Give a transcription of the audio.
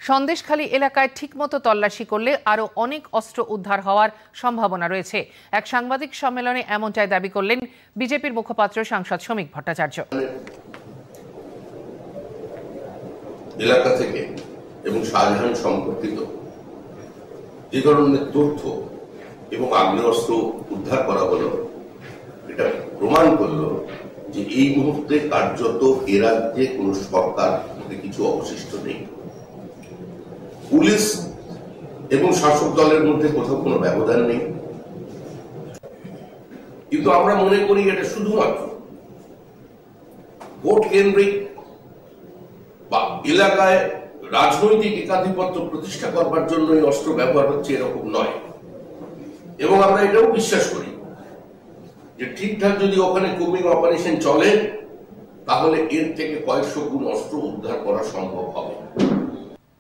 সন্দেশখালী এলাকায় ঠিকমতো তল্লাশি করলে আরও অনেক অস্ত্র উদ্ধার হওয়ার সম্ভাবনা রয়েছে। এক সাংবাদিক সম্মেলনে এমনটাই দাবি করলেন বিজেপির মুখপাত্র সাংসদ শ্রমিক ভট্টাচার্য। এলাকা থেকে এবং শাহজাহান সম্পর্কিত যে ধরনের তথ্য এবং আগ্নেয়াস্ত্র উদ্ধার করা হলো, এটা প্রমাণ করলো যে এই মুহূর্তে কার্যত এ রাজ্যে কোন সরকার কিছু অবশিষ্ট নেই। পুলিশ এবং শাসক দলের মধ্যে কোথাও কোনো ব্যবধান নেই, কিন্তু আমরা মনে করি এটা শুধুমাত্র ভোট কেন্দ্রিক বা এলাকায় রাজনৈতিক একাধিপত্য প্রতিষ্ঠা করবার জন্য এই অস্ত্র ব্যবহার হচ্ছে এরকম নয়। এবং আমরা এটাও বিশ্বাস করি যে ঠিকঠাক যদি ওখানে কুমিং অপারেশন চলে তাহলে এর থেকে কয়েকশো গুণ অস্ত্র উদ্ধার করা সম্ভব হবে।